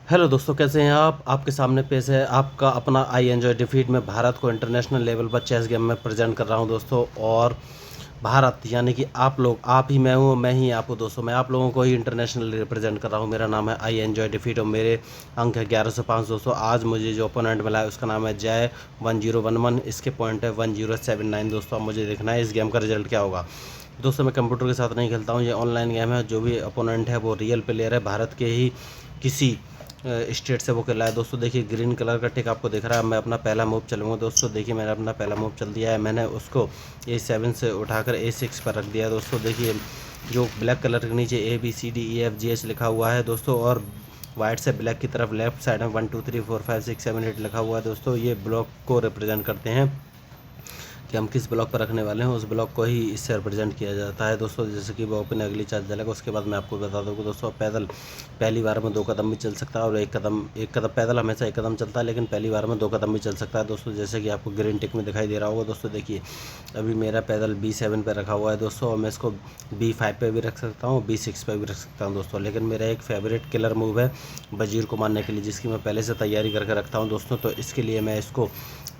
Hello दोस्तों, कैसे हैं आप? आपके सामने पेश है आपका अपना आई एन्जॉय डिफीट में भारत को इंटरनेशनल लेवल पर चेस गेम में प्रेजेंट कर रहा हूं दोस्तों। और भारत यानी कि आप लोग, आप ही मैं हूं, मैं ही आप हूं दोस्तों। मैं आप लोगों को ही इंटरनेशनल रिप्रेजेंट कर रहा हूं। मेरा नाम है आई एन्जॉय डिफीट और मेरे अंक है 1105 दोस्तों। आज मुझे जो ओपोनेंट मिला है उसका नाम है जय 1011। इसके पॉइंट है 1079 दोस्तों। अब मुझे देखना है इस गेम का रिजल्ट क्या होगा। दोस्तों मैं कंप्यूटर के साथ नहीं खेलता हूँ, ये ऑनलाइन गेम है। जो भी अपोनेंट है वो रियल प्लेयर है, भारत के ही किसी स्टेट से वो खेला है दोस्तों। देखिए ग्रीन कलर का टिक आपको दिख रहा है। मैं अपना पहला मूव चलूँगा दोस्तों। देखिए मैंने अपना पहला मूव चल दिया है। मैंने उसको A7 से उठाकर A6 पर रख दिया दोस्तों। देखिए जो ब्लैक कलर के नीचे ABCDEFGH लिखा हुआ है दोस्तों, और वाइट से ब्लैक की तरफ लेफ्ट साइड में 1 2 3 4 5 6 7 8 लिखा हुआ है दोस्तों। ये ब्लॉक को रिप्रेजेंट करते हैं कि हम किस ब्लॉक पर रखने वाले हैं, उस ब्लॉक को ही इससे रिप्रेजेंट किया जाता है दोस्तों। जैसे कि वो ओपन अगली चाल चलेगा, उसके बाद मैं आपको बता दूँगा दोस्तों। पैदल पहली बार में 2 कदम भी चल सकता है और एक कदम पैदल हमेशा 1 कदम चलता है, लेकिन पहली बार में 2 कदम भी चल सकता है दोस्तों। जैसे कि आपको ग्रीन टिक में दिखाई दे रहा होगा दोस्तों। देखिए अभी मेरा पैदल B7 पर रखा हुआ है दोस्तों, और मैं इसको B5 पे भी रख सकता हूँ, B6 पे भी रख सकता हूँ दोस्तों। लेकिन मेरा एक फेवरेट किलर मूव है वजीर को मारने के लिए, जिसकी मैं पहले से तैयारी करके रखता हूँ दोस्तों। तो इसके लिए मैं इसको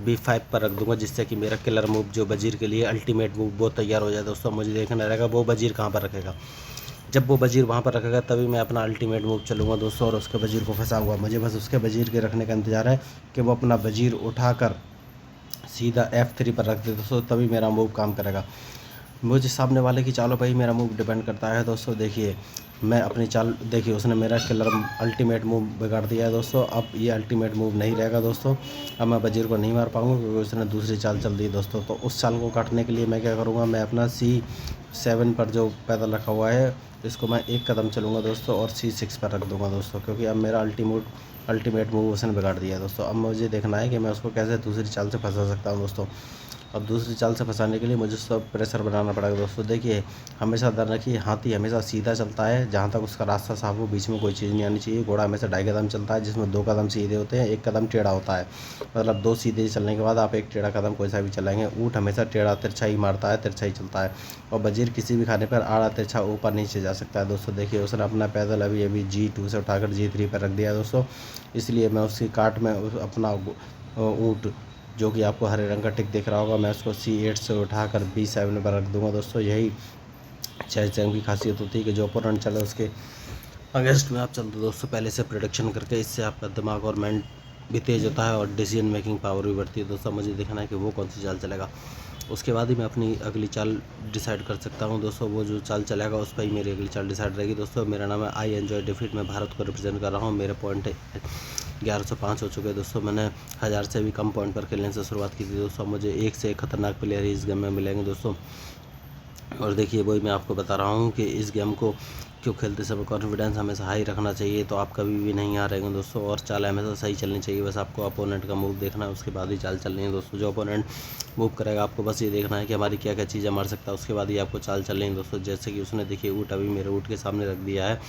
B5 पर रख दूंगा, जिससे कि मेरा किलर मूव जो वजीर के लिए अल्टीमेट मूव वो तैयार हो जाए दोस्तों। मुझे देखना रहेगा वो वजीर कहाँ पर रखेगा। जब वो वजीर वहाँ पर रखेगा तभी मैं अपना अल्टीमेट मूव चलूँगा दोस्तों, और उसके वजीर को फंसा हुआ। मुझे बस उसके वजीर के रखने का इंतजार है कि वो अपना वजीर उठाकर सीधा F3 पर रख दे दोस्तों, तभी मेरा मूव काम करेगा। मुझे सामने वाले की चालों पर ही मेरा मूव डिपेंड करता है दोस्तों। देखिए मैं अपनी चाल, देखिए उसने मेरा किलर अल्टीमेट मूव बिगाड़ दिया है दोस्तों। अब ये अल्टीमेट मूव नहीं रहेगा दोस्तों। अब मैं वजीर को नहीं मार पाऊंगा क्योंकि उसने दूसरी चाल चल दी दोस्तों। तो उस चाल को काटने के लिए मैं क्या करूँगा, मैं अपना C7 पर जो पैदल रखा हुआ है इसको मैं 1 कदम चलूँगा दोस्तों, और C6 पर रख दूँगा दोस्तों, क्योंकि अब मेरा अल्टीमेट मूव उसने बिगाड़ दिया है दोस्तों। अब मुझे देखना है कि मैं उसको कैसे दूसरी चाल से फंसा सकता हूँ दोस्तों। अब दूसरी चाल से फंसाने के लिए मुझे सब प्रेशर बनाना पड़ेगा दोस्तों। देखिए हमेशा ध्यान रखिए, हाथी हमेशा सीधा चलता है जहाँ तक उसका रास्ता साफ हो, बीच में कोई चीज़ नहीं आनी चाहिए। घोड़ा हमेशा 2.5 कदम चलता है, जिसमें 2 कदम सीधे होते हैं, 1 कदम टेढ़ा होता है। मतलब 2 सीधे चलने के बाद आप 1 टेढ़ा कदम कोई सा भी चलाएंगे। ऊँट हमेशा टेढ़ा तिरछा ही मारता है, तिरछा ही चलता है। और वजीर किसी भी खाने पर आड़ा तिरछा ऊपर नीचे जा सकता है दोस्तों। देखिए उसने अपना पैदल अभी G2 से उठाकर G3 पर रख दिया है दोस्तों। इसलिए मैं उसकी काट में अपना ऊँट, जो कि आपको हरे रंग का टिक दिख रहा होगा, मैं उसको C8 से उठाकर B7 पर रख दूंगा दोस्तों। यही चेस गेम की खासियत होती है कि जो ओपोनेंट चले उसके अगेंस्ट में आप चलते दोस्तों, पहले से प्रोडिक्शन करके। इससे आपका दिमाग और माइंड भी तेज़ होता है और डिसीजन मेकिंग पावर भी बढ़ती है दोस्तों। मुझे देखना है कि वो कौन सी चाल चलेगा, उसके बाद ही मैं अपनी अगली चाल डिसाइड कर सकता हूँ दोस्तों। वो जो चाल चलेगा उस पर ही मेरी अगली चाल डिसाइड रहेगी दोस्तों। मेरा नाम है आई एन्जॉय डिफीट, मैं भारत को रिप्रेजेंट कर रहा हूँ। मेरे पॉइंट 1105 हो चुके हैं दोस्तों। मैंने 1000 से भी कम पॉइंट पर खेलने से शुरुआत की थी दोस्तों। मुझे एक से एक खतरनाक प्लेयर ही इस गेम में मिलेंगे दोस्तों। और देखिए वही मैं आपको बता रहा हूँ कि इस गेम को क्यों खेलते समय कॉन्फिडेंस हमेशा हाई रखना चाहिए, तो आप कभी भी नहीं हारेंगे दोस्तों। और चाल हमेशा सही चलनी चाहिए, बस आपको अपोनेंट का मूव देखना है, उसके बाद ही चाल चलनी है दोस्तों। जो अपोनेंट मूव करेगा आपको बस ये देखना है कि हमारी क्या क्या चीज़ें मार सकता है, उसके बाद ही आपको चाल चलनी है दोस्तों। जैसे कि उसने देखिए ऊँट अभी मेरे ऊँट के सामने रख दिया है।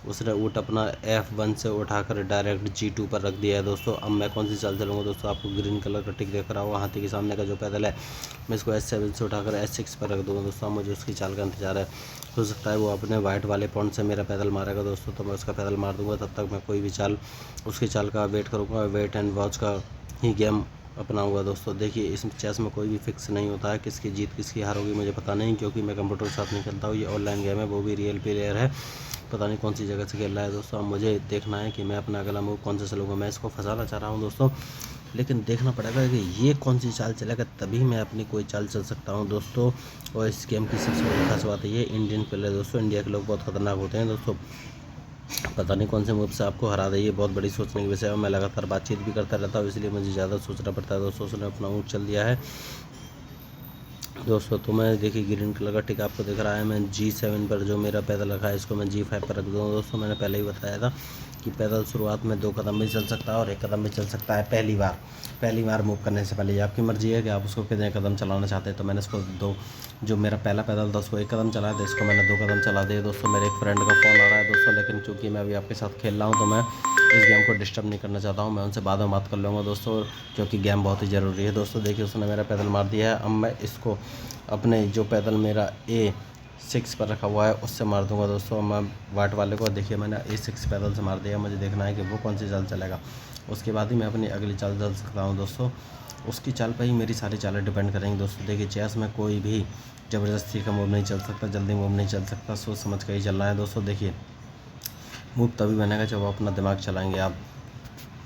उसने ऊँट अपना F1 से उठाकर डायरेक्ट G2 पर रख दिया है दोस्तों। अब मैं कौन सी चाल चलूँगा दोस्तों, आपको ग्रीन कलर का टिक देख रहा होगा हाथी के सामने का जो पैदल है, मैं इसको S7 से उठाकर S6 पर रख दूँगा दोस्तों। मुझे उसकी चाल का इंतजार है। हो सकता है वो अपने वाइट वाले पॉइंट से मेरा पैदल मारेगा दोस्तों, तो मैं उसका पैदल मार दूंगा। तब तक मैं कोई भी चाल, उसकी चाल का वेट करूंगा। वेट एंड वॉच का ही गेम अपनाऊंगा दोस्तों। देखिए इस चेस में कोई भी फिक्स नहीं होता है, किसकी जीत किसकी हार होगी मुझे पता नहीं, क्योंकि मैं कंप्यूटर के साथ नहीं खेलता हूँ। ये ऑनलाइन गेम है, वो भी रियल प्लेयर है, पता नहीं कौन सी जगह से खेल रहा है दोस्तों। अब मुझे देखना है कि मैं अपना अगला मूव कौन सा चलूँगा। मैं इसको फंसाना चाह रहा हूँ दोस्तों, लेकिन देखना पड़ेगा कि ये कौन सी चाल चलेगा, तभी मैं अपनी कोई चाल चल सकता हूँ दोस्तों। और इस गेम की सबसे बड़ी खास बात है ये इंडियन प्लेयर दोस्तों, इंडिया के लोग बहुत खतरनाक होते हैं दोस्तों। पता नहीं कौन से मूव से आपको हरा दे, ये बहुत बड़ी सोचने की विषय है। मैं लगातार बातचीत भी करता रहता हूँ, इसलिए मुझे ज़्यादा सोचना पड़ता है दोस्तों। उसने अपना ऊँट चल दिया है दोस्तों। तो मैं देखिए ग्रीन कलर का टिक आपको दिख रहा है, मैं G7 पर जो मेरा पैदल रखा है इसको मैं G5 पर रख दूँगा दोस्तों। मैंने पहले ही बताया था कि पैदल शुरुआत में 2 कदम भी चल सकता है और 1 कदम भी चल सकता है पहली बार मूव करने से पहले। आपकी मर्जी है कि आप उसको कितने कदम चलाना चाहते हैं। तो मैंने इसको जो मेरा पहला पैदल था उसको 1 कदम चलाया था, इसको मैंने 2 कदम चला दिए दोस्तों। मेरे एक फ्रेंड का फ़ोन आ रहा है दोस्तों, लेकिन चूँकि मैं अभी आपके साथ खेल रहा हूँ तो मैं इस गेम को डिस्टर्ब नहीं करना चाहता हूँ। मैं उनसे बाद में बात कर लूँगा दोस्तों, क्योंकि गेम बहुत ही ज़रूरी है दोस्तों। देखिए उसने मेरा पैदल मार दिया है। अब मैं इसको अपने जो पैदल मेरा 6 पर रखा हुआ है उससे मार दूंगा दोस्तों मैं वाइट वाले को। देखिए मैंने A6 पैदल से मार दिया। मुझे देखना है कि वो कौन सी चाल चलेगा, उसके बाद ही मैं अपनी अगली चाल चल सकता हूँ दोस्तों। उसकी चाल पर ही मेरी सारी चालें डिपेंड करेंगी दोस्तों। देखिए चेस में कोई भी ज़बरदस्ती का मूव नहीं चल सकता, जल्दी मूव नहीं चल सकता, सोच समझ कर ही चलना है दोस्तों। देखिए मूव तभी बनेगा जब आप अपना दिमाग चलाएंगे आप,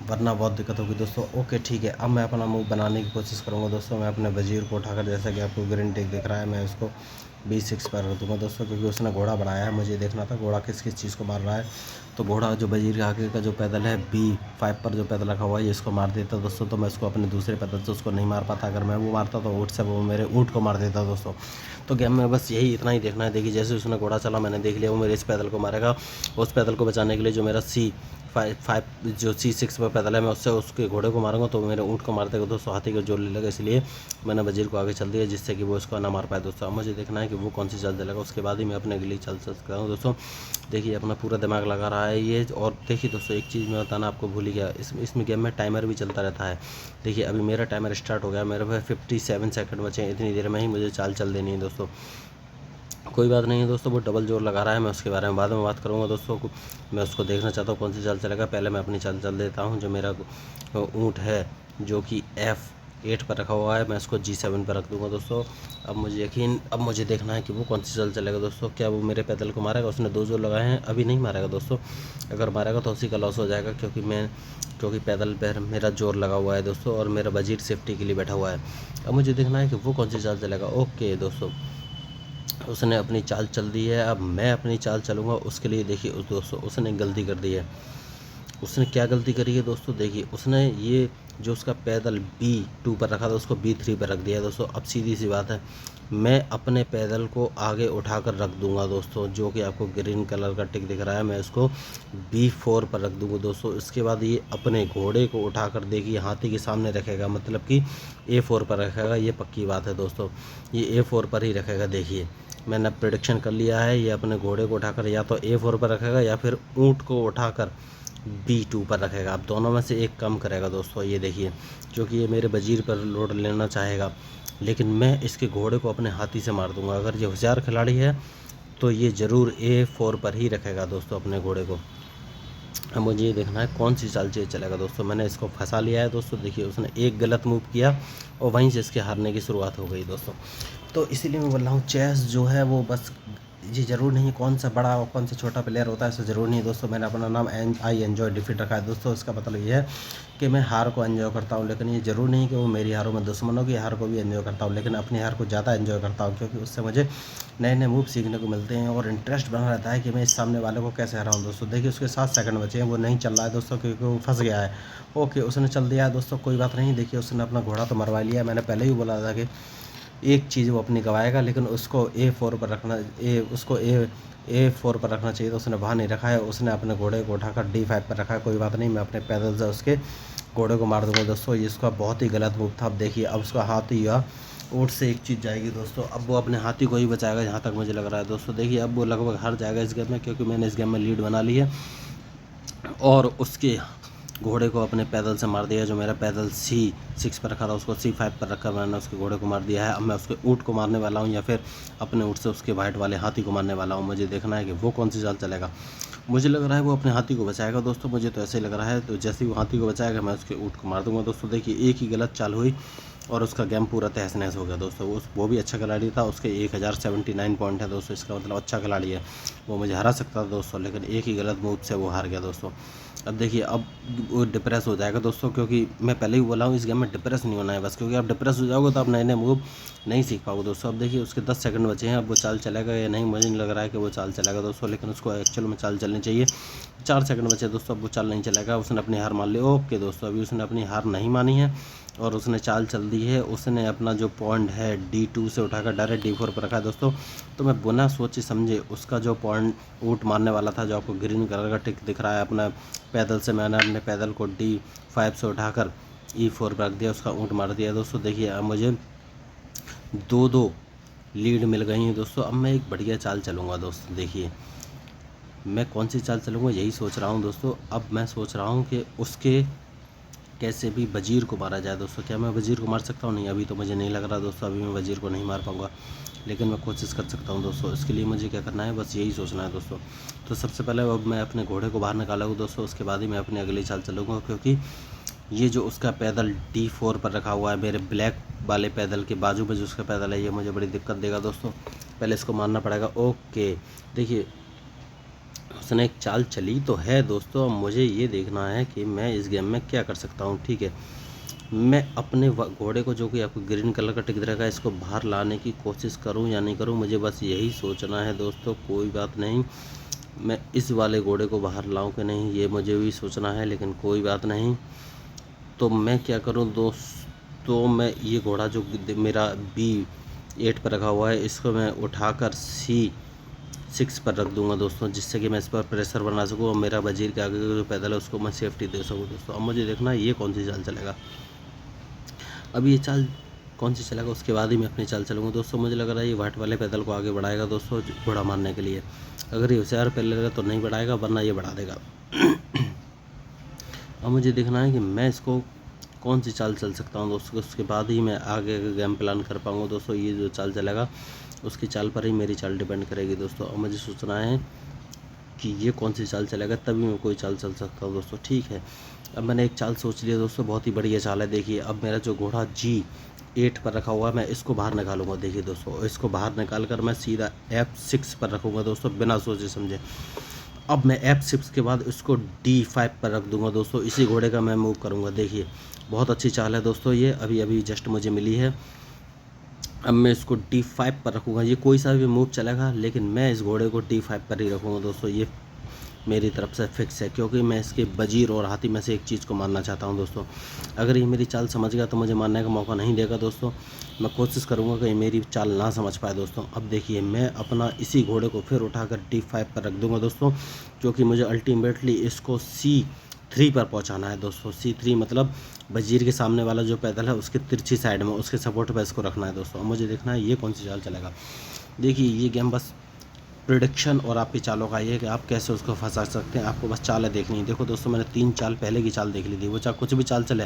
वरना बहुत दिक्कत होगी दोस्तों। ओके ठीक है, अब मैं अपना मूव बनाने की कोशिश करूँगा दोस्तों। मैं अपने वजीर को उठाकर, जैसा कि आपको ग्रीन टिक दिख रहा है, मैं उसको B6 पर रख दूँगा दोस्तों, क्योंकि उसने घोड़ा बनाया है। मुझे देखना था घोड़ा किस किस चीज़ को मार रहा है। तो घोड़ा जो वजीर के आगे का जो पैदल है B5 पर जो पैदल रखा हुआ है, इसको मार देता दोस्तों, तो मैं उसको अपने दूसरे पैदल से उसको नहीं मार पाता। अगर मैं वो मारता तो ऊँट से वो मेरे ऊँट को मार देता दोस्तों। तो गेम में बस यही इतना ही देखना है। देखिए जैसे उसने घोड़ा चला, मैंने देख लिया वो मेरे इस पैदल को मारेगा। उस पैदल को बचाने के लिए जो मेरा C5 जो C6 पर पैदल है, मैं उससे उसके घोड़े को मारूंगा तो मेरे ऊँट को मार देगा दोस्तों, हाथी को जोड़ ले लेगा। इसलिए मैंने वजीर को आगे चल दिया, जिससे कि वो इसको ना मार पाए दोस्तों। अब मुझे देखना है कि वो कौन सी चाल चलेगा, उसके बाद ही मैं अपने अगली चाल चल सकता हूँ दोस्तों। देखिए अपना पूरा दिमाग लगा रहा है ये। और देखिए दोस्तों एक चीज़ मैं बताना आपको भूल ही गया, इसमें गेम में टाइमर भी चलता रहता है। देखिए अभी मेरा टाइमर स्टार्ट हो गया, मेरे पास 57 सेकंड बचे हैं। इतनी देर में ही मुझे चाल चल देनी है दोस्तों। कोई बात नहीं है दोस्तों, वो डबल जोर लगा रहा है, मैं उसके बारे में बाद में बात करूँगा दोस्तों। मैं उसको देखना चाहता हूँ कौन सी चाल चलेगा। पहले मैं अपनी चाल चल देता हूँ। जो मेरा ऊँट है जो कि F8 पर रखा हुआ है, मैं इसको G7 पर रख दूँगा दोस्तों। अब मुझे देखना है कि वो कौन सी चाल चलेगा दोस्तों। क्या वो मेरे पैदल को मारेगा? उसने 2 जोर लगाए हैं, अभी नहीं मारेगा दोस्तों। अगर मारेगा तो उसी का लॉस हो जाएगा, क्योंकि पैदल पर मेरा जोर लगा हुआ है दोस्तों, और मेरा वजीर सेफ्टी के लिए बैठा हुआ है। अब मुझे देखना है कि वो कौन सी चाल चलेगा। ओके दोस्तों, उसने अपनी चाल चल दी है, अब मैं अपनी चाल चलूँगा उसके लिए। देखिए उस दोस्तों उसने गलती कर दी है। उसने क्या गलती करी है दोस्तों? देखिए उसने ये जो उसका पैदल B2 पर रखा था उसको B3 पर रख दिया दोस्तों। अब सीधी सी बात है, मैं अपने पैदल को आगे उठाकर रख दूंगा दोस्तों, जो कि आपको ग्रीन कलर का टिक दिख रहा है, मैं इसको B4 पर रख दूंगा दोस्तों। इसके बाद ये अपने घोड़े को उठाकर देखिए हाथी के सामने रखेगा, मतलब कि A4 पर रखेगा। ये पक्की बात है दोस्तों, ये A4 पर ही रखेगा। देखिए मैंने प्रेडिक्शन कर लिया है, ये अपने घोड़े को उठाकर या तो A4 पर रखेगा या फिर ऊँट को उठाकर B2 पर रखेगा। अब दोनों में से एक कम करेगा दोस्तों। ये देखिए, क्योंकि ये मेरे वजीर पर लोड लेना चाहेगा, लेकिन मैं इसके घोड़े को अपने हाथी से मार दूंगा। अगर ये होशियार खिलाड़ी है तो ये ज़रूर A4 पर ही रखेगा दोस्तों अपने घोड़े को। अब मुझे ये देखना है कौन सी चाल चलेगा दोस्तों। मैंने इसको फंसा लिया है दोस्तों। देखिए उसने एक गलत मूव किया और वहीं से इसके हारने की शुरुआत हो गई दोस्तों। तो इसीलिए मैं बोल रहा हूँ चेस जो है वो बस, ये ज़रूर नहीं कौन सा बड़ा और कौन सा छोटा प्लेयर होता है, ऐसा ज़रूर नहीं दोस्तों। मैंने अपना नाम आई एन्जॉय डिफीट रखा है दोस्तों। इसका मतलब ये है कि मैं हार को एंजॉय करता हूँ, लेकिन ये ज़रूर नहीं कि वो मेरी हारों में दुश्मनों की हार को भी एंजॉय करता हूँ, लेकिन अपनी हार को ज़्यादा एंजॉय करता हूँ, क्योंकि उससे मुझे नए नए मूव सीखने को मिलते हैं और इंटरेस्ट बना रहता है कि मैं इस सामने वाले को कैसे हराऊँ दोस्तों। देखिए उसके 7 सेकंड बचे हैं, वो नहीं चल रहा है दोस्तों, क्योंकि वो फंस गया है। ओके उसने चल दिया है दोस्तों, कोई बात नहीं। देखिए उसने अपना घोड़ा तो मरवा लिया है। मैंने पहले ही बोला था कि एक चीज़ वो अपनी गवाएगा, लेकिन उसको A4 पर रखना, उसको A4 पर रखना चाहिए, तो उसने वहाँ नहीं रखा है। उसने अपने घोड़े को उठाकर D5 पर रखा है। कोई बात नहीं, मैं अपने पैदल से उसके घोड़े को मार दूंगा दोस्तों। ये इसका बहुत ही गलत मूव था। अब देखिए अब उसका हाथी या ऊँट से एक चीज़ जाएगी दोस्तों। अब वो अपने हाथी को ही बचाएगा, जहाँ तक मुझे लग रहा है दोस्तों। देखिए अब वो लगभग हार जाएगा इस गेम में, क्योंकि मैंने इस गेम में लीड बना ली है और उसके घोड़े को अपने पैदल से मार दिया। जो मेरा पैदल C6 पर रखा था उसको C5 पर रखा, मैंने उसके घोड़े को मार दिया है। अब मैं उसके ऊँट को मारने वाला हूँ, या फिर अपने ऊँट से उसके वाइट वाले हाथी को मारने वाला हूँ। मुझे देखना है कि वो कौन सी चाल चलेगा। मुझे लग रहा है वो अपने हाथी को बचाएगा दोस्तों, मुझे तो ऐसे ही लग रहा है। तो जैसे ही वो हाथी को बचाएगा मैं उसके ऊँट को मार दूंगा दोस्तों। देखिए एक ही गलत चाल हुई और उसका गेम पूरा तहस नहस हो गया दोस्तों। वो भी अच्छा खिलाड़ी था, उसके 1079 पॉइंट है दोस्तों, इसका मतलब अच्छा खिलाड़ी है, वो मुझे हरा सकता था दोस्तों, लेकिन एक ही गलत मूव से वो हार गया दोस्तों। अब देखिए अब वो डिप्रेस हो जाएगा दोस्तों, क्योंकि मैं पहले ही बोला हूँ इस गेम में डिप्रेस नहीं होना है बस, क्योंकि आप डिप्रेस हो जाओगे तो आप नए नए मूव नहीं सीख पाओगे दोस्तों। अब देखिए उसके 10 सेकंड बचे हैं, अब वो चाल चलेगा या नहीं, मुझे नहीं लग रहा है कि वो चाल चलेगा दोस्तों, लेकिन उसको एक्चुअल में चाल चलनी चाहिए। 4 सेकंड बचे दोस्तों, अब वो चाल नहीं चलेगा, उसने अपनी हार मान ली। ओके दोस्तों, अभी उसने अपनी हार नहीं मानी है और उसने चाल चल दी है। उसने अपना जो पॉइंट है D2 से उठाकर डायरेक्ट D4 पर रखा है दोस्तों। तो मैं बिना सोचे समझे उसका जो पॉइंट ऊँट मारने वाला था, जो आपको ग्रीन कलर का टिक दिख रहा है अपना पैदल से, मैंने अपने पैदल को D5 से उठाकर E4 पर रख दिया, उसका ऊँट मार दिया दोस्तों। देखिए अब मुझे 2-2 लीड मिल गई हैं दोस्तों। अब मैं एक बढ़िया चाल चलूँगा दोस्तों। देखिए मैं कौन सी चाल चलूँगा यही सोच रहा हूँ दोस्तों। अब मैं सोच रहा हूँ कि उसके कैसे भी वज़ीर को मारा जाए दोस्तों। क्या मैं वज़ीर को मार सकता हूँ? नहीं, अभी तो मुझे नहीं लग रहा दोस्तों, अभी मैं वज़ीर को नहीं मार पाऊँगा, लेकिन मैं कोशिश कर सकता हूँ दोस्तों। इसके लिए मुझे क्या करना है, बस यही सोचना है दोस्तों। तो सबसे पहले अब मैं अपने घोड़े को बाहर निकालूँगा दोस्तों, उसके बाद ही मैं अपनी अगली चाल चलूँगा, क्योंकि ये जो उसका पैदल D4 पर रखा हुआ है, मेरे ब्लैक वाले पैदल के बाजू में जो उसका पैदल है, ये मुझे बड़ी दिक्कत देगा दोस्तों। पहले इसको मारना पड़ेगा। ओके, देखिए उसने एक चाल चली तो है दोस्तों, अब मुझे ये देखना है कि मैं इस गेम में क्या कर सकता हूँ। ठीक है, मैं अपने घोड़े को, जो कि आपको ग्रीन कलर का टिक रहेगा, इसको बाहर लाने की कोशिश करूँ या नहीं करूँ, मुझे बस यही सोचना है दोस्तों। कोई बात नहीं, मैं इस वाले घोड़े को बाहर लाऊं कि नहीं, ये मुझे भी सोचना है, लेकिन कोई बात नहीं। तो मैं क्या करूं दोस्तों, मैं ये घोड़ा जो मेरा B8 पर रखा हुआ है, इसको मैं उठाकर C6 पर रख दूंगा दोस्तों, जिससे कि मैं इस पर प्रेशर बना सकूं और मेरा वज़ीर के आगे का जो पैदल है उसको मैं सेफ्टी दे सकूं दोस्तों। अब मुझे देखना है ये कौन सी चाल चलेगा। अब ये चाल कौन सी चलेगा, उसके बाद ही मैं अपनी चाल चलूँगा दोस्तों। मुझे लग रहा है ये वाइट वाले पैदल को आगे बढ़ाएगा दोस्तों, घोड़ा मारने के लिए। अगर ये होशियार पैदल है तो नहीं बढ़ाएगा, वरना ये बढ़ा देगा। अब मुझे देखना है कि मैं इसको कौन सी चाल चल सकता हूँ दोस्तों, उसके बाद ही मैं आगे का गेम प्लान कर पाऊँगा दोस्तों। ये जो चाल चलेगा उसकी चाल पर ही मेरी चाल डिपेंड करेगी दोस्तों। अब मुझे सोचना है कि ये कौन सी चाल चलेगा, तभी मैं कोई चाल चल सकता हूँ दोस्तों। ठीक है, अब मैंने एक चाल सोच लिया दोस्तों, बहुत ही बढ़िया चाल है। देखिए, अब मेरा जो घोड़ा G8 पर रखा हुआ है, मैं इसको बाहर निकालूंगा। देखिए दोस्तों, इसको बाहर निकाल कर मैं सीधा F6 पर रखूँगा दोस्तों, बिना सोचे समझे। अब मैं F6 के बाद इसको D5 पर रख दूंगा दोस्तों, इसी घोड़े का मैं मूव करूँगा। देखिए, बहुत अच्छी चाल है दोस्तों, ये अभी अभी जस्ट मुझे मिली है। अब मैं इसको D5 पर रखूँगा, ये कोई सा भी मूव चलेगा, लेकिन मैं इस घोड़े को D5 पर ही रखूँगा दोस्तों। ये मेरी तरफ से फिक्स है, क्योंकि मैं इसके वज़ीर और हाथी में से एक चीज़ को मारना चाहता हूं दोस्तों। अगर ये मेरी चाल समझ गया तो मुझे मारने का मौका नहीं देगा दोस्तों। मैं कोशिश करूंगा कि ये मेरी चाल ना समझ पाए दोस्तों। अब देखिए, मैं अपना इसी घोड़े को फिर उठाकर D5 पर रख दूंगा दोस्तों, क्योंकि मुझे अल्टीमेटली इसको C3 पर पहुंचाना है दोस्तों। C3 मतलब वज़ीर के सामने वाला जो पैदल है उसके तिरछी साइड में, उसके सपोर्ट पर इसको रखना है दोस्तों। अब मुझे देखना है ये कौन सी चाल चलेगा। देखिए, ये गेम बस प्रिडिक्शन और आपकी चालों का ये है कि आप कैसे उसको फंसा सकते हैं, आपको बस चालें देखनी है। देखो दोस्तों, मैंने 3 चाल पहले की चाल देख ली थी, वो चाहे कुछ भी चाल चले,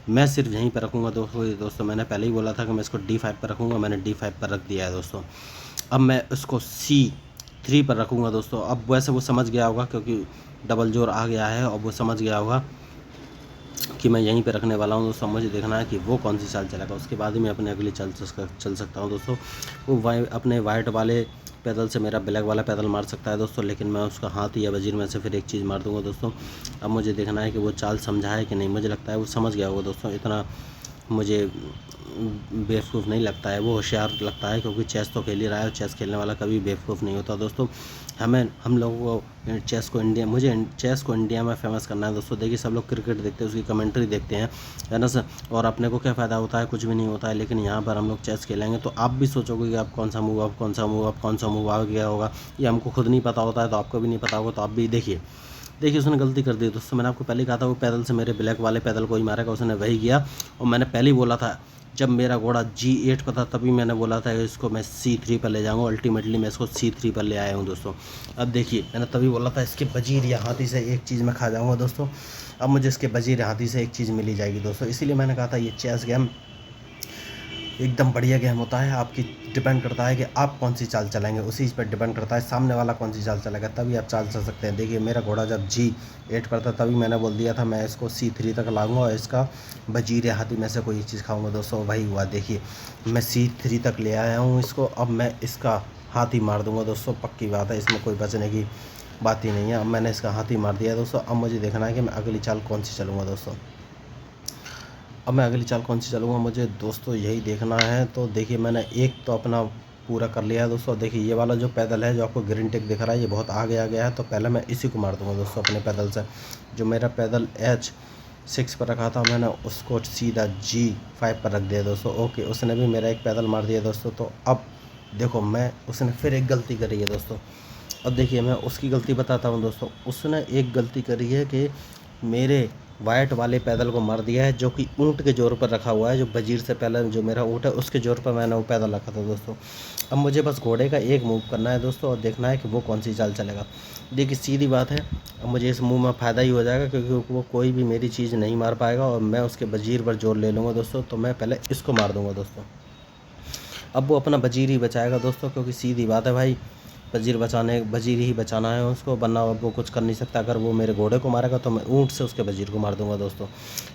मैं सिर्फ यहीं पर रखूँगा दोस्तों। मैंने पहले ही बोला था कि मैं इसको D5 पर रखूँगा, मैंने D5 पर रख दिया है दोस्तों। अब मैं उसको C3 पर रखूँगा दोस्तों। अब वैसे वो समझ गया होगा, क्योंकि डबल जोर आ गया है, और वो समझ गया होगा कि मैं यहीं पे रखने वाला हूँ दोस्तों। मुझे देखना है कि वो कौन सी चाल चलेगा, उसके बाद ही मैं अपने अगली चाल चल सकता हूँ दोस्तों। वो अपने वाइट वाले पैदल से मेरा ब्लैक वाला पैदल मार सकता है दोस्तों, लेकिन मैं उसका हाथ या वज़ीर में से फिर एक चीज़ मार दूंगा दोस्तों। अब मुझे देखना है कि वो चाल समझा है कि नहीं। मुझे लगता है वो समझ गया होगा दोस्तों, इतना मुझे बेवकूफ़ नहीं लगता है, वो होशियार लगता है, क्योंकि चेस तो खेल ही रहा है, और चेस खेलने वाला कभी बेवकूफ़ नहीं होता दोस्तों। हम लोगों को चेस को इंडिया में फ़ेमस करना है दोस्तों। देखिए, सब लोग क्रिकेट देखते हैं, उसकी कमेंट्री देखते हैं, है ना सर, और अपने को क्या फ़ायदा होता है, कुछ भी नहीं होता है। लेकिन यहाँ पर हम लोग चेस खेलेंगे तो आप भी सोचोगे कि आप कौन सा मूव आ गया होगा, ये हमको खुद नहीं पता होता है, तो आपको भी नहीं पता होगा, तो आप भी देखिए उसने गलती कर दी दोस्तों। मैंने आपको पहले कहा था वो पैदल से मेरे ब्लैक वाले पैदल को ही मारेगा, उसने वही किया। और मैंने पहले ही बोला था, जब मेरा घोड़ा G8 पर था, तभी मैंने बोला था इसको मैं C3 पर ले जाऊंगा। अल्टीमेटली मैं इसको C3 पर ले आया हूं दोस्तों। अब देखिए, मैंने तभी बोला था इसके वज़ीर या हाथी से एक चीज़ मैं खा जाऊंगा दोस्तों। अब मुझे इसके वज़ीर या हाथी से एक चीज़ मिली जाएगी दोस्तों। इसीलिए मैंने कहा था ये चेस गेम एकदम बढ़िया गेम होता है। आपकी डिपेंड करता है कि आप कौन सी चाल चलाएंगे, उसी पर डिपेंड करता है सामने वाला कौन सी चाल चलाएगा, तभी आप चाल चल सकते हैं। देखिए, मेरा घोड़ा जब G8 पर था, तभी मैंने बोल दिया था मैं इसको C3 तक लाऊंगा और इसका वज़ीर या हाथी में से कोई एक चीज़ खाऊंगा दोस्तों। वही हुआ, देखिए मैं C3 तक ले आया हूँ इसको। अब मैं इसका हाथी मार दूंगा दोस्तों, पक्की बात है, इसमें कोई बचने की बात ही नहीं है। अब मैंने इसका हाथी मार दिया दोस्तों। अब मुझे देखना है कि मैं अगली चाल कौन सी चलूँगा दोस्तों। अब मैं अगली चाल कौन सी चलूँगा, मुझे दोस्तों यही देखना है। तो देखिए, मैंने एक तो अपना पूरा कर लिया है दोस्तों। देखिए, ये वाला जो पैदल है, जो आपको ग्रीन टिक दिख रहा है, ये बहुत आगे आ गया है, तो पहले मैं इसी को मार दूंगा दोस्तों अपने पैदल से। जो मेरा पैदल H6 पर रखा था, मैंने उसको सीधा G5 पर रख दिया दोस्तों। ओके, उसने भी मेरा एक पैदल मार दिया दोस्तों। तो अब देखो, उसने फिर एक गलती करी है दोस्तों। अब देखिए, मैं उसकी गलती बताता हूँ दोस्तों। उसने एक गलती करी है कि मेरे वाइट वाले पैदल को मार दिया है, जो कि ऊँट के जोर पर रखा हुआ है। जो वज़ीर से पहले जो मेरा ऊँट है उसके जोर पर मैंने वो पैदल रखा था दोस्तों। अब मुझे बस घोड़े का एक मूव करना है दोस्तों, और देखना है कि वो कौन सी चाल चलेगा। देखिए सीधी बात है, अब मुझे इस मूव में फ़ायदा ही हो जाएगा, क्योंकि वो कोई भी मेरी चीज़ नहीं मार पाएगा, और मैं उसके वज़ीर पर जोर ले लूँगा दोस्तों। तो मैं पहले इसको मार दूँगा दोस्तों। अब वो अपना वज़ीर ही बचाएगा दोस्तों, क्योंकि सीधी बात है भाई, वज़ीर ही बचाना है उसको, वरना अब वो कुछ कर नहीं सकता। अगर वो मेरे घोड़े को मारेगा तो मैं ऊँट से उसके वज़ीर को मार दूंगा दोस्तों।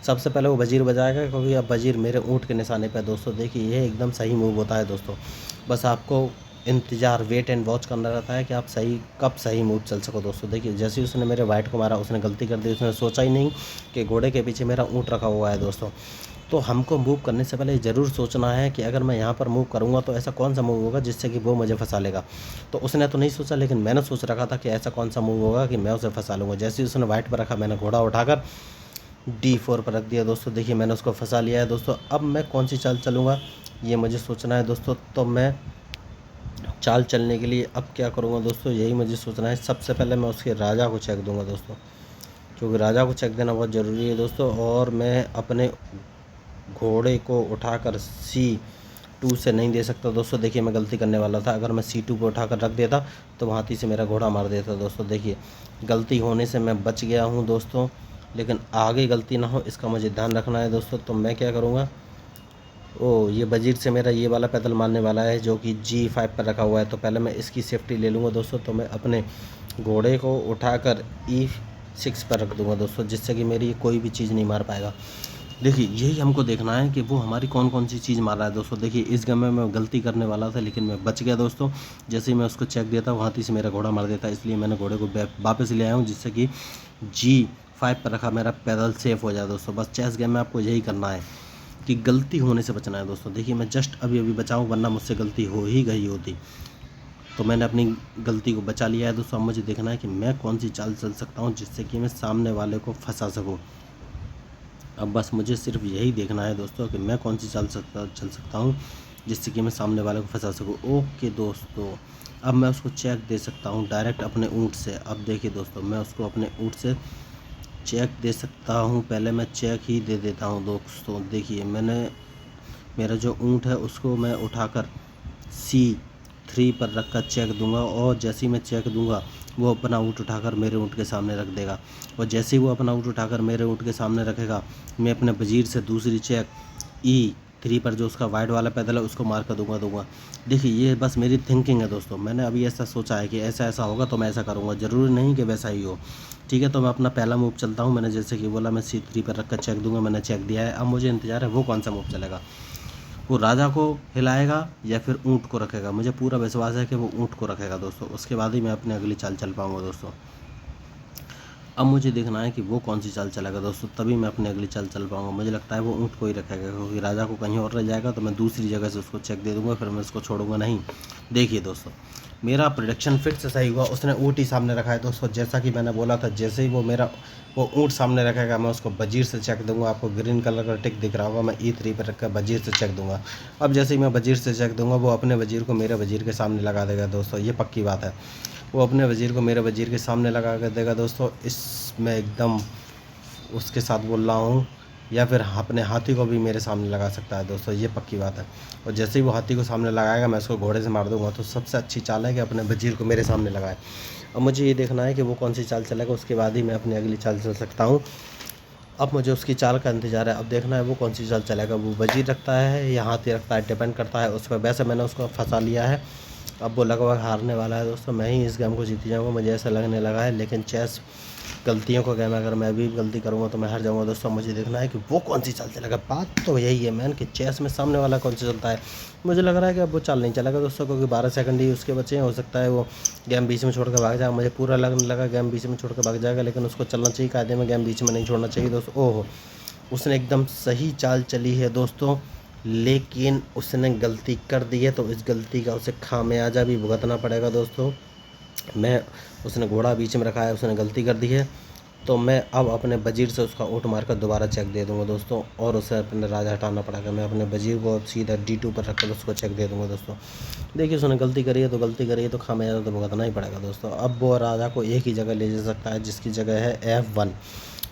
सबसे पहले वो वज़ीर बचाएगा, क्योंकि अब वज़ीर मेरे ऊँट के निशाने पे है दोस्तों। देखिए ये एकदम सही मूव होता है दोस्तों। बस आपको इंतज़ार, वेट एंड वॉच करना रहता है कि आप कब सही मूव चल सको दोस्तों। देखिए जैसे ही उसने मेरे वाइट को मारा, उसने गलती कर दी। उसने सोचा ही नहीं कि घोड़े के पीछे मेरा ऊँट रखा हुआ है दोस्तों। तो हमको मूव करने से पहले ज़रूर सोचना है कि अगर मैं यहाँ पर मूव करूँगा तो ऐसा कौन सा मूव होगा जिससे कि वो मुझे फंसा लेगा। तो उसने तो नहीं सोचा, लेकिन मैंने सोच रखा था कि ऐसा कौन सा मूव होगा कि मैं उसे फंसा लूँगा। जैसे ही उसने वाइट पर रखा, मैंने घोड़ा उठाकर D4 पर रख दिया दोस्तों। देखिए मैंने उसको फंसा लिया है दोस्तों। अब मैं कौन सी चाल चलूँगा ये मुझे सोचना है दोस्तों। तो मैं चाल चलने के लिए अब क्या करूँगा दोस्तों, यही मुझे सोचना है। सबसे पहले मैं उसके राजा को चेक दूँगा दोस्तों, क्योंकि राजा को चेक देना बहुत ज़रूरी है दोस्तों। और मैं अपने घोड़े को उठाकर C2 से नहीं दे सकता दोस्तों। देखिए मैं गलती करने वाला था, अगर मैं C2 पर उठाकर रख देता तो वहाँ से मेरा घोड़ा मार देता दोस्तों। देखिए गलती होने से मैं बच गया हूँ दोस्तों, लेकिन आगे गलती ना हो इसका मुझे ध्यान रखना है दोस्तों। तो मैं क्या करूँगा, ये वज़ीर से मेरा ये वाला पैदल मारने वाला है, जो कि G5 पर रखा हुआ है। तो पहले मैं इसकी सेफ्टी ले लूँगा दोस्तों। तो मैं अपने घोड़े को उठाकर E6 पर रख दूँगा दोस्तों, जिससे कि मेरी कोई भी चीज़ नहीं मार पाएगा। देखिए यही हमको देखना है कि वो हमारी कौन कौन सी चीज़ मार रहा है दोस्तों। देखिए इस गेम में मैं गलती करने वाला था, लेकिन मैं बच गया दोस्तों। जैसे ही मैं उसको चेक देता वहाँ से मेरा घोड़ा मार देता, इसलिए मैंने घोड़े को वापस ले आया हूँ, जिससे कि G5 पर रखा मेरा पैदल सेफ हो जाए दोस्तों। बस चेस गेम में आपको यही करना है कि गलती होने से बचना है दोस्तों। देखिए मैं जस्ट अभी बचाऊँ, वरना मुझसे गलती हो ही गई होती। तो मैंने अपनी गलती को बचा लिया है दोस्तों। अब मुझे देखना है कि मैं कौन सी चाल चल सकता हूँ जिससे कि मैं सामने वाले को फंसा सकूँ। अब बस मुझे सिर्फ यही देखना है दोस्तों कि मैं कौन सी चाल चल सकता हूँ जिससे कि मैं सामने वाले को फंसा सकूँ। ओके दोस्तों, अब मैं उसको चेक दे सकता हूँ डायरेक्ट अपने ऊँट से। अब देखिए दोस्तों, मैं उसको अपने ऊँट से चेक दे सकता हूँ। पहले मैं चेक ही दे देता हूँ दोस्तों। देखिए मेरा जो ऊँट है उसको मैं उठाकर C3 पर रख कर चेक दूंगा, और जैसे ही मैं चेक दूंगा वो अपना ऊँट उठाकर मेरे ऊँट के सामने रख देगा। और जैसे ही वो अपना ऊँट उठाकर मेरे ऊँट के सामने रखेगा, मैं अपने वज़ीर से दूसरी चेक E3 पर जो उसका वाइट वाला पैदल है उसको मार कर दूंगा। देखिए ये बस मेरी थिंकिंग है दोस्तों। मैंने अभी ऐसा सोचा है कि ऐसा होगा तो मैं ऐसा करूँगा, ज़रूरी नहीं कि वैसा ही हो। ठीक है, तो मैं अपना पहला मूव चलता हूँ। मैंने जैसे कि बोला मैं C3 पर रख कर चेक दूंगा। मैंने चेक दिया है। अब मुझे इंतज़ार है वो कौन सा मूव चलेगा। वो राजा को हिलाएगा या फिर ऊँट को रखेगा। मुझे पूरा विश्वास है कि वो ऊँट को रखेगा दोस्तों। उसके बाद ही मैं अपनी अगली चाल चल पाऊँगा दोस्तों। अब मुझे देखना है कि वो कौन सी चाल चलेगा दोस्तों, तभी मैं अपनी अगली चाल चल पाऊँगा। मुझे लगता है वो ऊँट को ही रखेगा, क्योंकि राजा को कहीं और रह जाएगा तो मैं दूसरी जगह से उसको चेक दे दूँगा, फिर मैं उसको छोड़ूंगा नहीं। देखिए दोस्तों, मेरा प्रेडिक्शन फिर से सही हुआ। उसने ऊँट ही सामने रखा है दोस्तों, जैसा कि मैंने बोला था। जैसे ही वो ऊँट सामने रखेगा, मैं उसको वज़ीर से चेक दूंगा। आपको ग्रीन कलर का टिक दिख रहा होगा, मैं E3 पर रखकर वज़ीर से चेक दूंगा। अब जैसे ही मैं वज़ीर से चेक दूंगा, वो अपने वज़ीर को मेरे वज़ीर के सामने लगा देगा दोस्तों। ये पक्की बात है, वो अपने वज़ीर को मेरे वज़ीर के सामने लगा कर देगा दोस्तों। इसमें एकदम उसके साथ बोल रहा हूँ, या फिर अपने हाथी को भी मेरे सामने लगा सकता है दोस्तों, ये पक्की बात है। और जैसे ही वो हाथी को सामने लगाएगा, मैं उसको घोड़े से मार दूंगा। तो सबसे अच्छी चाल है कि अपने वज़ीर को मेरे सामने लगाए। अब मुझे ये देखना है कि वो कौन सी चाल चलेगा, उसके बाद ही मैं अपनी अगली चाल चल सकता हूँ। अब मुझे उसकी चाल का इंतज़ार है। अब देखना है वो कौन सी चाल चलेगा, वो वज़ीर रखता है या हाथी रखता है, डिपेंड करता है उस पर। वैसे मैंने उसको फंसा लिया है, अब वो लगभग हारने वाला है दोस्तों। मैं ही इस गेम को जीत जाऊँगा, मुझे ऐसा लगने लगा है। लेकिन चेस गलतियों का गेम है, अगर मैं भी गलती करूँगा तो मैं हार जाऊँगा दोस्तों। मुझे देखना है कि वो कौन सी चाल चलेगा। बात तो यही है मैन, कि चेस में सामने वाला कौन सा चलता है। मुझे लग रहा है कि अब वो चाल नहीं चलेगा दोस्तों, क्योंकि 12 सेकंड ही उसके बचे हैं। हो सकता है वो गेम बीच में छोड़ कर भाग जाएगा। मुझे पूरा लगने लगा गेम बीच में छोड़ कर भाग जाएगा, लेकिन उसको चलना चाहिए कायदे में, गेम बीच में नहीं छोड़ना चाहिए दोस्तों। ओहो, उसने एकदम सही चाल चली है दोस्तों, लेकिन उसने गलती कर दी है। तो इस गलती का उसे खामियाजा भी भुगतना पड़ेगा दोस्तों। उसने घोड़ा बीच में रखा है, उसने गलती कर दी है। तो मैं अब अपने वज़ीर से उसका ऊँट मारकर दोबारा चेक दे दूंगा दोस्तों, और उसे अपने राजा हटाना पड़ेगा। मैं अपने वज़ीर को अब सीधा D2 पर रखकर उसको चेक दे दूंगा दोस्तों। देखिए उसने गलती करी है तो खामियाजा तो भुगतना ही पड़ेगा दोस्तों। अब वो राजा को एक ही जगह ले जा सकता है, जिसकी जगह है F1।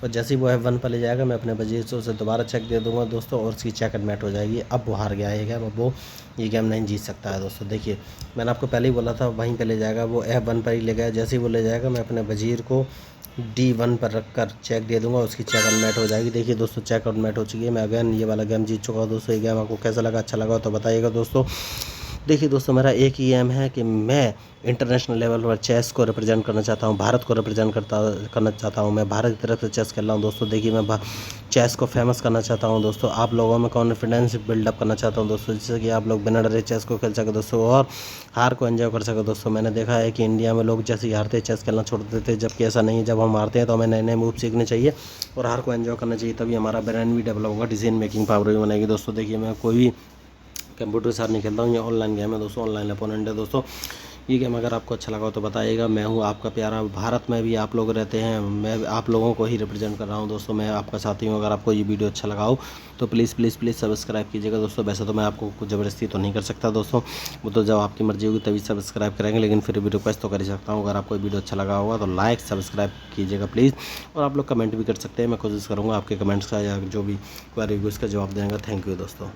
और जैसे ही वो F1 पर ले जाएगा मैं अपने वजीर से उसे दोबारा चेक दे दूंगा दोस्तों, और उसकी चेक एडमेट हो जाएगी। अब वो हार गया है गेम, अब वो ये गेम नहीं जीत सकता है दोस्तों। देखिए मैंने आपको पहले ही बोला था वहीं पे ले जाएगा, वो F1 पर ही ले गया। जैसे ही वो ले जाएगा मैं अपने वजीर को D1 पर रख कर चेक दे दूंगा, उसकी चेक एडमेट हो जाएगी। देखिए दोस्तों चेक एडमेट हो चुकी है, मैं अगेन ये वाला गेम जीत चुका हूँ दोस्तों। ये गेम आपको कैसा लगा, अच्छा लगा तो बताइएगा दोस्तों। देखिए दोस्तों मेरा एक ही एम है कि मैं इंटरनेशनल लेवल पर चेस को रिप्रेजेंट करना चाहता हूँ, भारत को रिप्रेजेंट करना चाहता हूँ। मैं भारत की तरफ से चेस खेल रहा हूँ दोस्तों। देखिए मैं चेस को फेमस करना चाहता हूँ दोस्तों, आप लोगों में कॉन्फिडेंस बिल्डअप करना चाहता हूँ दोस्तों, जिससे कि आप लोग बिना डरे चेस को खेल सके दोस्तों, और हार को एंजॉय कर सके दोस्तों। मैंने देखा है कि इंडिया में लोग जैसे ही हारते चेस खेलना छोड़ देते, जबकि ऐसा नहीं है। जब हम हारते हैं तो हमें नए नए मूव सीखने चाहिए और हार को एंजॉय करना चाहिए, तभी हमारा ब्रेन भी डेवलप होगा, डिसीजन मेकिंग पावर भी बनेगी दोस्तों। देखिए मैं कोई भी कंप्यूटर के साथ नहीं खेलता हूँ, ये ऑनलाइन गेम है दोस्तों, ऑनलाइन अपोनेंट है दोस्तों। ये गेम अगर आपको अच्छा लगा हो तो बताइएगा। मैं हूँ आपका प्यारा, भारत में भी आप लोग रहते हैं, मैं आप लोगों को ही रिप्रेजेंट कर रहा हूँ दोस्तों, मैं आपका साथी हूँ। अगर आपको ये वीडियो अच्छा लगा हो तो प्लीज़ प्लीज़ प्लीज़ सब्सक्राइब कीजिएगा दोस्तों। वैसे तो मैं आपको कुछ ज़बरदस्ती तो नहीं कर सकता दोस्तों, वो तो जब आपकी मर्जी होगी तभी सब्सक्राइब करेंगे, लेकिन फिर भी रिक्वेस्ट तो कर ही सकता हूँ। अगर आपको वीडियो अच्छा लगा होगा तो लाइक सब्सक्राइब कीजिएगा प्लीज़, और आप लोग कमेंट भी कर सकते हैं। मैं कोशिश करूँगा आपके कमेंट्स का या जो भी क्वेरी होगी उसका जवाब देने का। थैंक यू दोस्तों।